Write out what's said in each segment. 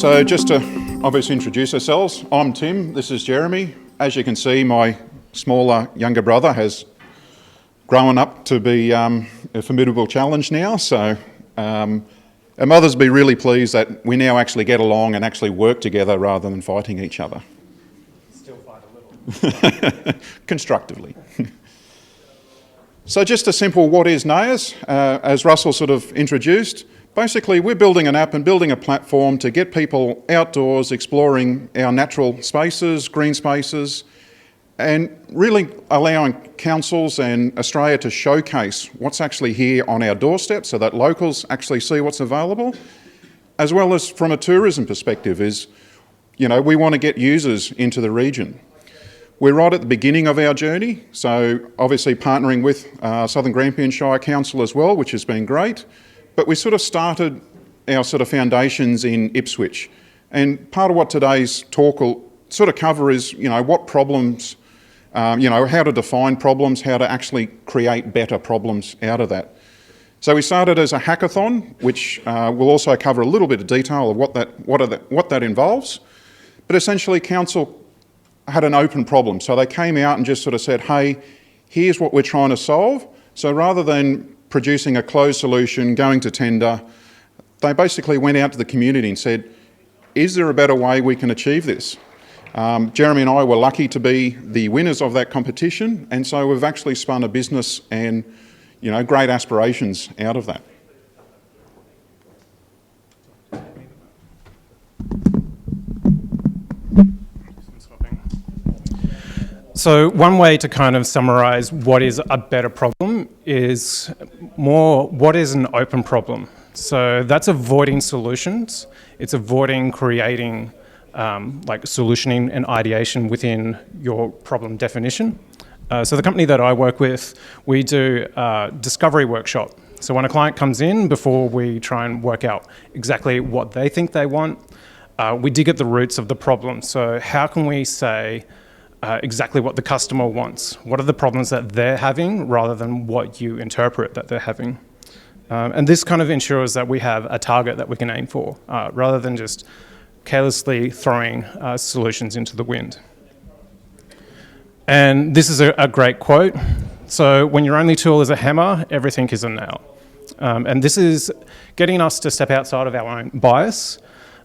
So just to obviously introduce ourselves, I'm Tim, this is Jeremy. As you can see, my smaller younger brother has grown up to be a formidable challenge now, so our mothers will be really pleased that we now actually get along and actually work together rather than fighting each other. Still fight a little. Constructively. So just a simple what is NAIAS, as Russell sort of introduced. Basically, we're building an app and building a platform to get people outdoors exploring our natural spaces, green spaces, and really allowing councils and Australia to showcase what's actually here on our doorstep so that locals actually see what's available, as well as from a tourism perspective is, you know, we want to get users into the region. We're right at the beginning of our journey, so obviously partnering with Southern Grampian Shire Council as well, which has been great. But we sort of started our sort of foundations in Ipswich. And part of what today's talk will sort of cover is, you know, what problems, how to define problems, how to actually create better problems out of that. So we started as a hackathon, which will also cover a little bit of detail of what that involves. But essentially, council had an open problem. So they came out and just sort of said, hey, here's what we're trying to solve. So rather than producing a closed solution, going to tender, they basically went out to the community and said, is there a better way we can achieve this? Jeremy and I were lucky to be the winners of that competition, and so we've actually spun a business and, you know, great aspirations out of that. So one way to kind of summarise what is a better problem is more what is an open problem. So that's avoiding solutions. It's avoiding creating like solutioning and ideation within your problem definition. So the company that I work with, we do a discovery workshop. So when a client comes in, before we try and work out exactly what they think they want, we dig at the roots of the problem. So how can we say exactly what the customer wants? What are the problems that they're having rather than what you interpret that they're having? And this kind of ensures that we have a target that we can aim for rather than just carelessly throwing solutions into the wind. And this is a great quote. So when your only tool is a hammer, everything is a nail. And this is getting us to step outside of our own bias.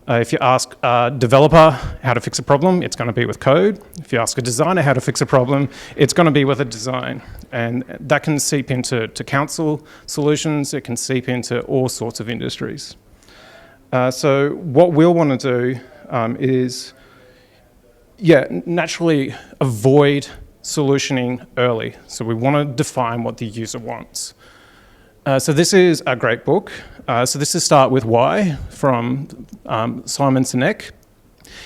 If you ask a developer how to fix a problem, it's going to be with code. If you ask a designer how to fix a problem, it's going to be with a design. And that can seep into council solutions. It can seep into all sorts of industries. So what we'll want to do is, naturally avoid solutioning early. So we want to define what the user wants. So this is a great book. So this is Start With Why from Simon Sinek.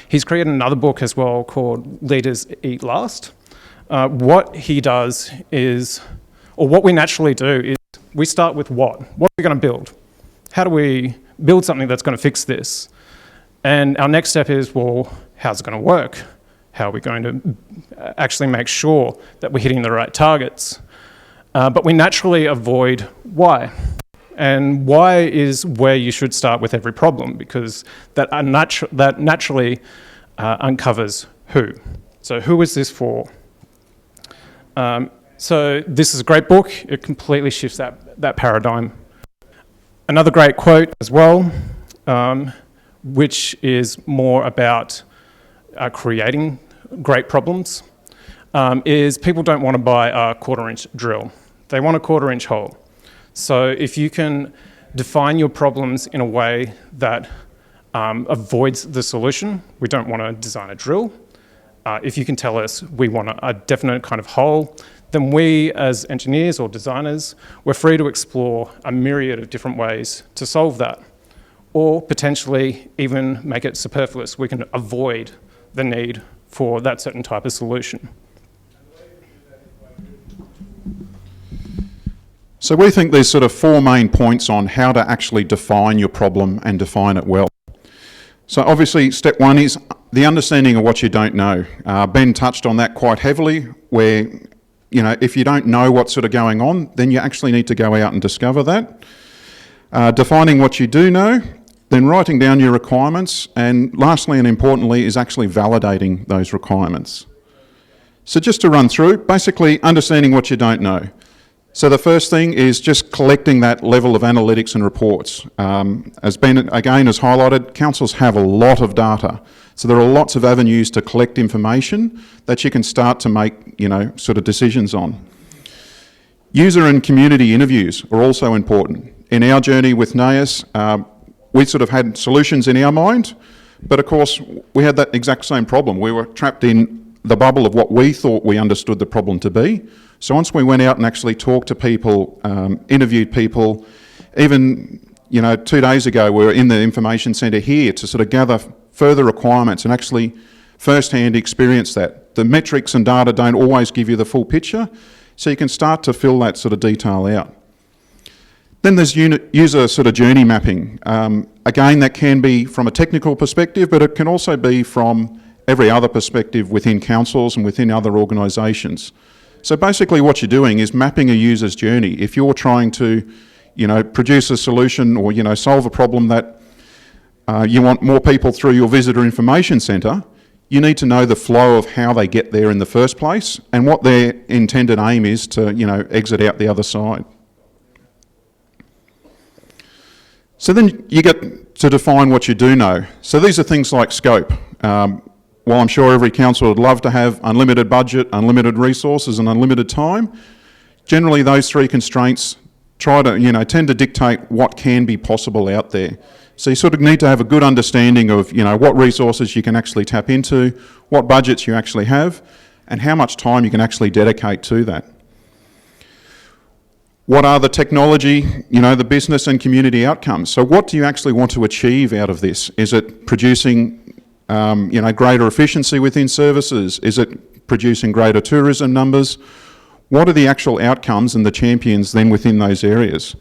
He's created another book as well called Leaders Eat Last. What he does is, or what we naturally do is we start with what? What are we going to build? How do we build something that's going to fix this? And our next step is, well, how's it going to work? How are we going to actually make sure that we're hitting the right targets? But we naturally avoid why. And why is where you should start with every problem, because that naturally uncovers who. So who is this for? So this is a great book. It completely shifts that paradigm. Another great quote as well, which is more about creating great problems, is people don't want to buy a 1/4-inch drill. They want a 1/4-inch hole. So if you can define your problems in a way that avoids the solution, we don't want to design a drill. If you can tell us we want a definite kind of hole, then we as engineers or designers, we're free to explore a myriad of different ways to solve that, or potentially even make it superfluous. We can avoid the need for that certain type of solution. So we think there's sort of 4 main points on how to actually define your problem and define it well. So obviously step 1 is the understanding of what you don't know. Ben touched on that quite heavily, where, you know, if you don't know what's sort of going on, then you actually need to go out and discover that. Defining what you do know, then writing down your requirements, and lastly and importantly is actually validating those requirements. So just to run through, basically understanding what you don't know. So the first thing is just collecting that level of analytics and reports. As Ben again has highlighted, councils have a lot of data. So there are lots of avenues to collect information that you can start to make, sort of decisions on. User and community interviews are also important. In our journey with NAIS, we sort of had solutions in our mind, but of course we had that exact same problem. We were trapped in the bubble of what we thought we understood the problem to be. So once we went out and actually talked to people, interviewed people, even 2 days ago we were in the information centre here to sort of gather further requirements and actually first-hand experience that. The metrics and data don't always give you the full picture, so you can start to fill that sort of detail out. Then there's user sort of journey mapping. Again, that can be from a technical perspective, but it can also be from every other perspective within councils and within other organisations. So basically what you're doing is mapping a user's journey. If you're trying to, produce a solution or, solve a problem that you want more people through your visitor information centre, you need to know the flow of how they get there in the first place and what their intended aim is to, exit out the other side. So then you get to define what you do know. So these are things like scope. While I'm sure every council would love to have unlimited budget, unlimited resources and unlimited time, generally those three constraints tend to dictate what can be possible out there. So you sort of need to have a good understanding of what resources you can actually tap into, what budgets you actually have, and how much time you can actually dedicate to that. What are the technology, the business and community outcomes? So what do you actually want to achieve out of this? Is it producing, greater efficiency within services? Is it producing greater tourism numbers? What are the actual outcomes and the champions then within those areas?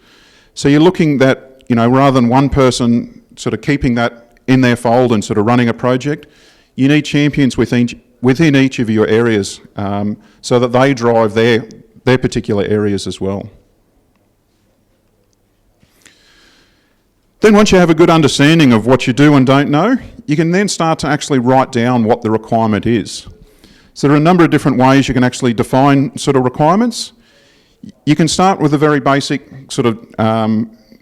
So you're looking at, rather than one person sort of keeping that in their fold and sort of running a project, you need champions within each of your areas so that they drive their particular areas as well. Then once you have a good understanding of what you do and don't know, you can then start to actually write down what the requirement is. So there are a number of different ways you can actually define sort of requirements. You can start with a very basic sort of,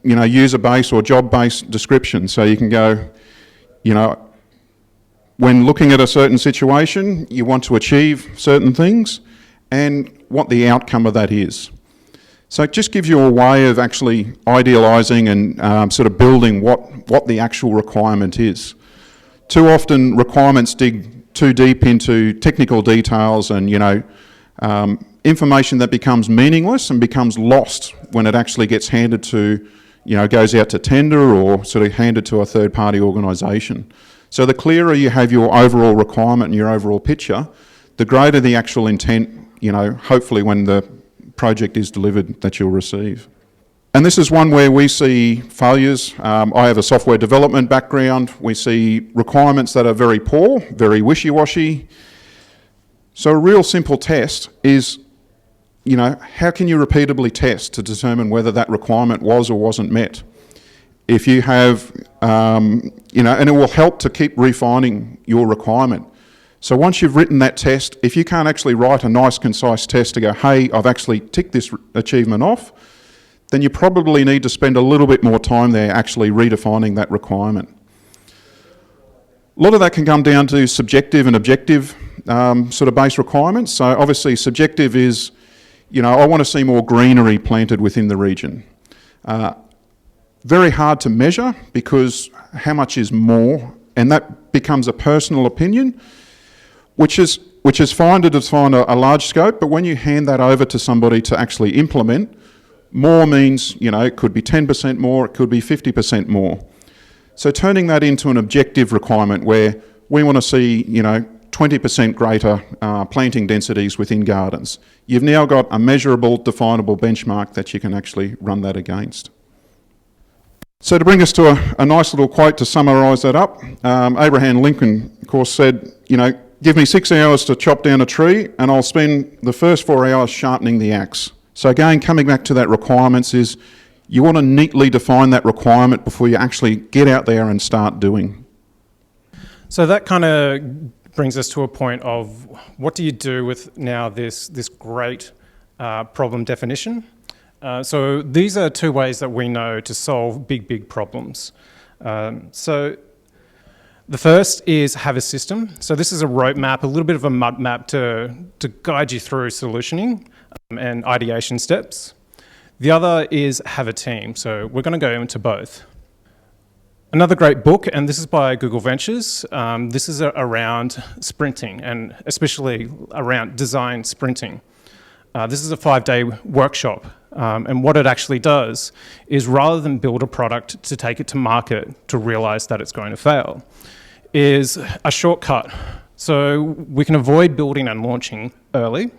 user-based or job-based description. So you can go, when looking at a certain situation, you want to achieve certain things and what the outcome of that is. So it just gives you a way of actually idealising and sort of building what the actual requirement is. Too often requirements dig too deep into technical details and, information that becomes meaningless and becomes lost when it actually gets handed to, goes out to tender or sort of handed to a third-party organisation. So the clearer you have your overall requirement and your overall picture, the greater the actual intent, hopefully when the project is delivered that you'll receive. And this is one where we see failures. I have a software development background. We see requirements that are very poor, very wishy-washy. So a real simple test is, how can you repeatably test to determine whether that requirement was or wasn't met? If you have, and it will help to keep refining your requirement. So once you've written that test, if you can't actually write a nice concise test to go, hey, I've actually ticked this achievement off, then you probably need to spend a little bit more time there actually redefining that requirement. A lot of that can come down to subjective and objective sort of base requirements. So obviously subjective is, I want to see more greenery planted within the region. Very hard to measure because how much is more, and that becomes a personal opinion, which is fine to define a large scope, but when you hand that over to somebody to actually implement, more means, it could be 10% more, it could be 50% more. So turning that into an objective requirement where we want to see, 20% greater planting densities within gardens. You've now got a measurable, definable benchmark that you can actually run that against. So to bring us to a nice little quote to summarise that up, Abraham Lincoln, of course, said, give me 6 hours to chop down a tree and I'll spend the first 4 hours sharpening the axe. So again, coming back to that requirements is, You want to neatly define that requirement before you actually get out there and start doing. So that kind of brings us to a point of what do you do with now this great problem definition? So these are two ways that we know to solve big problems. So the first is have a system. So this is a roadmap, a little bit of a mud map to guide you through solutioning and ideation steps. The other is have a team. So we're going to go into both. Another great book, and this is by Google Ventures. This is around sprinting, and especially around design sprinting. This is a 5-day workshop, and what it actually does is rather than build a product to take it to market to realize that it's going to fail, is a shortcut. So we can avoid building and launching early.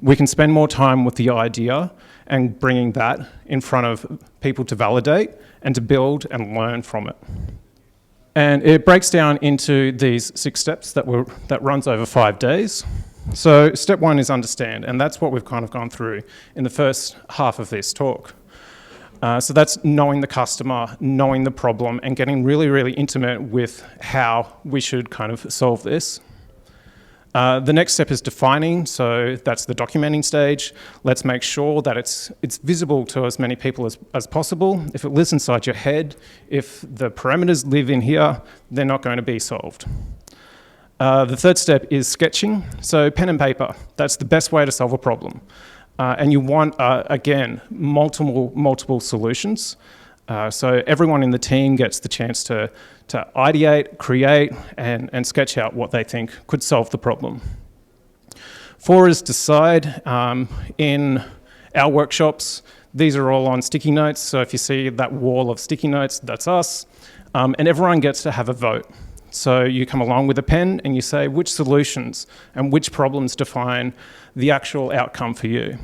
We can spend more time with the idea and bringing that in front of people to validate and to build and learn from it. And it breaks down into these 6 steps that runs over 5 days. So step 1 is understand, and that's what we've kind of gone through in the first half of this talk. So that's knowing the customer, knowing the problem, and getting really intimate with how we should kind of solve this. The next step is defining, so that's the documenting stage. Let's make sure that it's visible to as many people as possible. If it lives inside your head, if the parameters live in here, they're not going to be solved. The third step is sketching, so pen and paper. That's the best way to solve a problem. And you want, again, multiple solutions. So everyone in the team gets the chance to ideate, create, and sketch out what they think could solve the problem. 4 is decide. In our workshops, these are all on sticky notes. So if you see that wall of sticky notes, that's us. And everyone gets to have a vote. So you come along with a pen and you say which solutions and which problems define the actual outcome for you.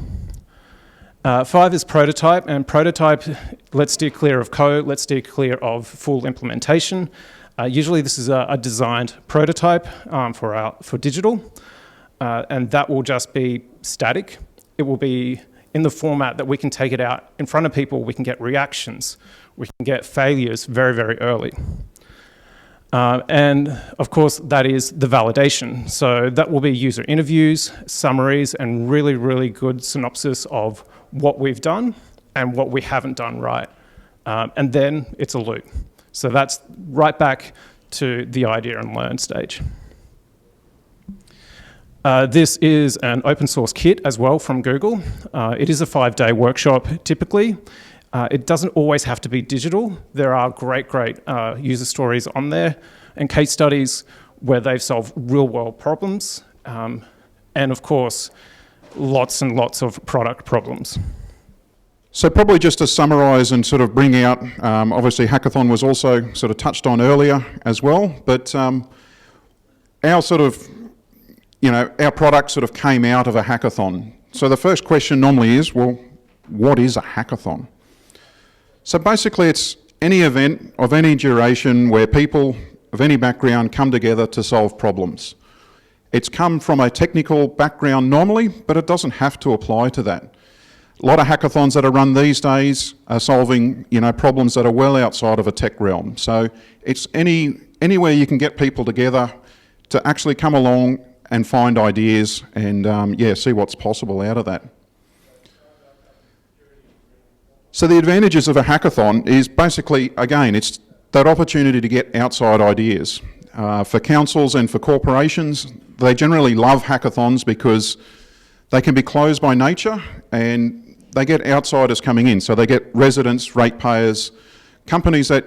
5 is prototype, and prototype, let's steer clear of code, let's steer clear of full implementation. Usually this is a designed prototype for digital, and that will just be static. It will be in the format that we can take it out in front of people, we can get reactions, we can get failures very early. And of course, that is the validation. So that will be user interviews, summaries, and really good synopsis of what we've done and what we haven't done right. And then it's a loop. So that's right back to the idea and learn stage. This is an open source kit as well from Google. It is a 5-day workshop typically. It doesn't always have to be digital. There are great user stories on there and case studies where they've solved real world problems. And of course, lots and lots of product problems. So probably just to summarise and sort of bring out, obviously hackathon was also sort of touched on earlier as well, but our sort of, our product sort of came out of a hackathon. So the first question normally is, well, what is a hackathon? So basically it's any event of any duration where people of any background come together to solve problems. It's come from a technical background normally, but it doesn't have to apply to that. A lot of hackathons that are run these days are solving, problems that are well outside of a tech realm. So it's anywhere you can get people together to actually come along and find ideas and see what's possible out of that. So the advantages of a hackathon is basically, again, it's that opportunity to get outside ideas. For councils and for corporations, they generally love hackathons because they can be closed by nature and they get outsiders coming in. So they get residents, ratepayers, companies that,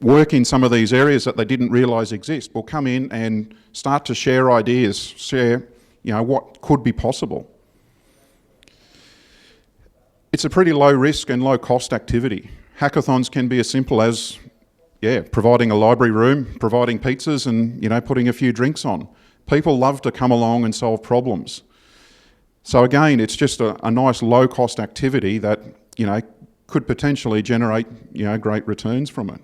work in some of these areas that they didn't realise exist will come in and start to share ideas, share, what could be possible. It's a pretty low risk and low cost activity. Hackathons can be as simple as, providing a library room, providing pizzas and, putting a few drinks on. People love to come along and solve problems. So again, it's just a nice low cost activity that, could potentially generate, great returns from it.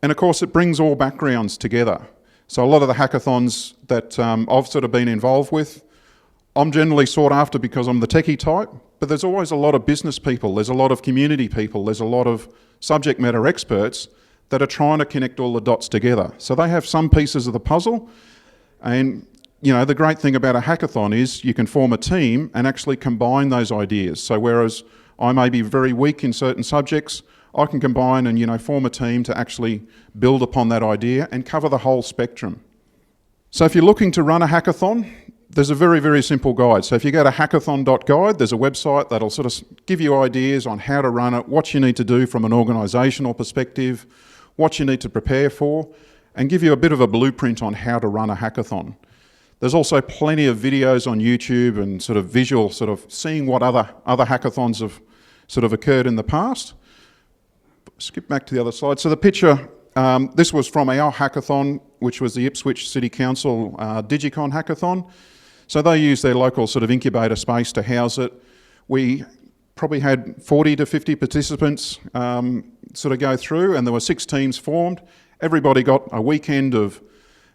And of course, it brings all backgrounds together. So a lot of the hackathons that I've sort of been involved with, I'm generally sought after because I'm the techie type, but there's always a lot of business people, there's a lot of community people, there's a lot of subject matter experts that are trying to connect all the dots together. So they have some pieces of the puzzle, and the great thing about a hackathon is you can form a team and actually combine those ideas. So whereas I may be very weak in certain subjects, I can combine and form a team to actually build upon that idea and cover the whole spectrum. So if you're looking to run a hackathon, there's a very, very simple guide. So if you go to hackathon.guide, there's a website that'll sort of give you ideas on how to run it, what you need to do from an organisational perspective, what you need to prepare for, and give you a bit of a blueprint on how to run a hackathon. There's also plenty of videos on YouTube and sort of visual, sort of seeing what other hackathons have sort of occurred in the past. Skip back to the other slide. So the picture, this was from our hackathon, which was the Ipswich City Council Digicon hackathon. So they used their local sort of incubator space to house it. We probably had 40 to 50 participants sort of go through, and there were 6 teams formed. Everybody got a weekend of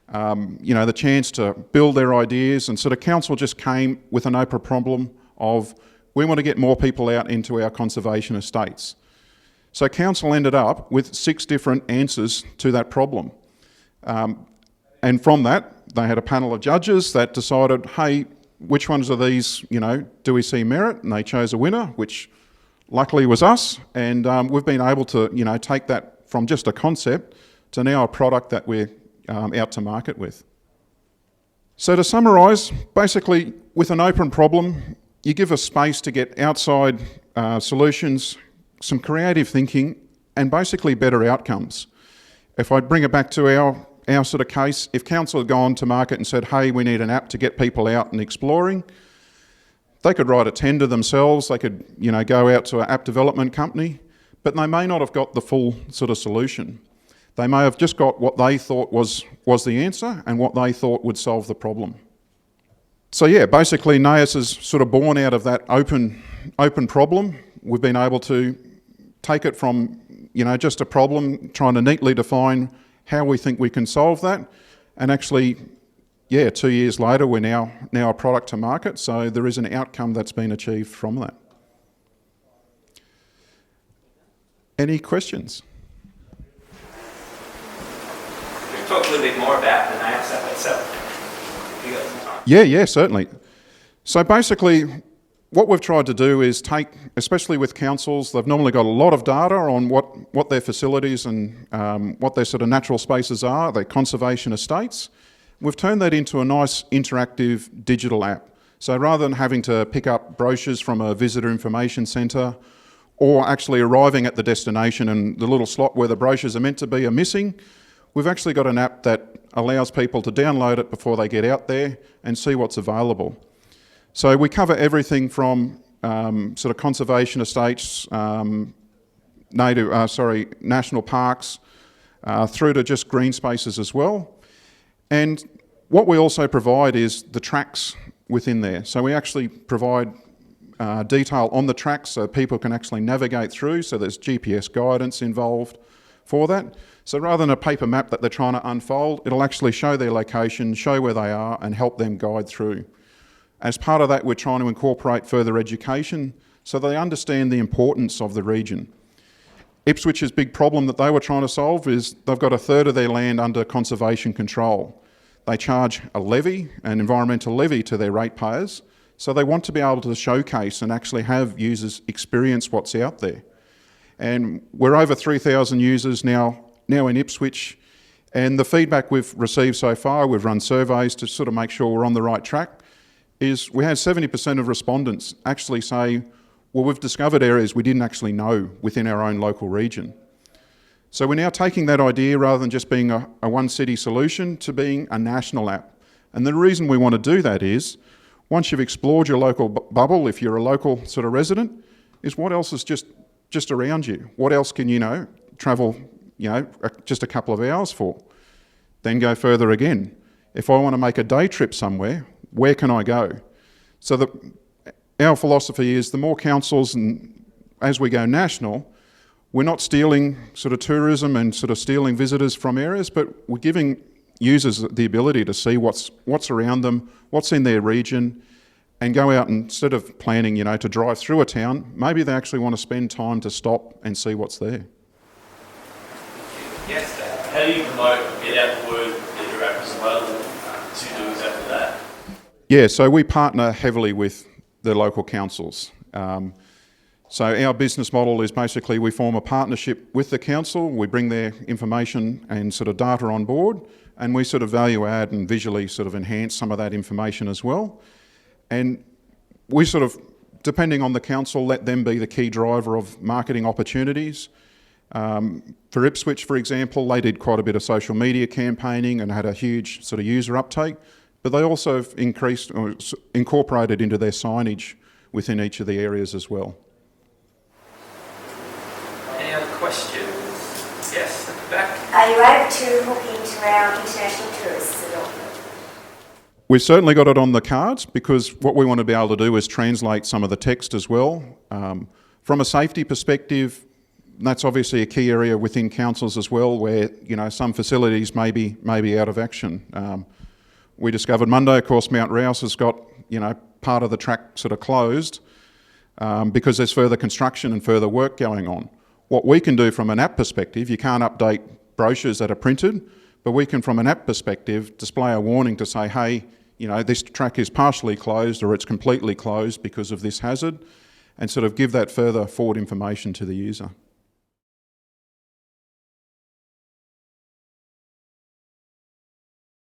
the chance to build their ideas, and sort of council just came with an open problem of, we want to get more people out into our conservation estates. So council ended up with 6 different answers to that problem. And from that, they had a panel of judges that decided, hey, which ones of these, do we see merit? And they chose a winner, which luckily was us. And we've been able to, take that from just a concept to now a product that we're out to market with. So to summarise, basically with an open problem, you give a space to get outside solutions, some creative thinking, and basically better outcomes. If I bring it back to our sort of case, if council had gone to market and said, hey, we need an app to get people out and exploring, they could write a tender themselves, they could go out to an app development company, but they may not have got the full sort of solution. They may have just got what they thought was the answer and what they thought would solve the problem. So yeah, basically NAIS is sort of born out of that open problem. We've been able to take it from just a problem, trying to neatly define how we think we can solve that, and actually, 2 years later, we're now a product to market, so there is an outcome that's been achieved from that. Any questions? Can you talk a little bit more about the NAIS app itself? If you got some time. Yeah, certainly. So basically, what we've tried to do is take, especially with councils, they've normally got a lot of data on what their facilities and what their sort of natural spaces are, their conservation estates. We've turned that into a nice interactive digital app. So rather than having to pick up brochures from a visitor information centre or actually arriving at the destination and the little slot where the brochures are meant to be are missing, we've actually got an app that allows people to download it before they get out there and see what's available. So we cover everything from sort of conservation estates, national parks, through to just green spaces as well. And what we also provide is the tracks within there. So we actually provide detail on the tracks so people can actually navigate through, so there's GPS guidance involved for that. So rather than a paper map that they're trying to unfold, it'll actually show their location, show where they are, and help them guide through. As part of that, we're trying to incorporate further education so they understand the importance of the region. Ipswich's big problem that they were trying to solve is they've got a third of their land under conservation control. They charge a levy, an environmental levy, to their ratepayers, so they want to be able to showcase and actually have users experience what's out there. And we're over 3,000 users now in Ipswich, and the feedback we've received so far, we've run surveys to sort of make sure we're on the right track, is we had 70% of respondents actually say, well, we've discovered areas we didn't actually know within our own local region. So we're now taking that idea, rather than just being a one city solution, to being a national app. And the reason we want to do that is, once you've explored your local bubble, if you're a local sort of resident, is what else is just around you? What else can travel just a couple of hours for? Then go further again. If I want to make a day trip somewhere, where can I go? So our philosophy is, the more councils, and as we go national, we're not stealing sort of tourism and sort of stealing visitors from areas, but we're giving users the ability to see what's around them, what's in their region, and go out and instead of planning, to drive through a town, maybe they actually want to spend time to stop and see what's there. Yes, Dave. How do you promote, get out the word that your app is available to do exactly that? Yeah, so we partner heavily with the local councils. So our business model is basically we form a partnership with the council, we bring their information and sort of data on board, and we sort of value add and visually sort of enhance some of that information as well. And we sort of, depending on the council, let them be the key driver of marketing opportunities. For Ipswich, for example, they did quite a bit of social media campaigning and had a huge sort of user uptake, but they also have increased or incorporated into their signage within each of the areas as well. Any other questions? Yes, at the back. Are you able to hook into our international tourists at all? We've certainly got it on the cards because what we want to be able to do is translate some of the text as well. From a safety perspective, that's obviously a key area within councils as well where, some facilities may be out of action. We discovered Monday, of course, Mount Rouse has got, part of the track sort of closed because there's further construction and further work going on. What we can do from an app perspective, you can't update brochures that are printed, but we can, from an app perspective, display a warning to say, hey, this track is partially closed or it's completely closed because of this hazard, and sort of give that further forward information to the user.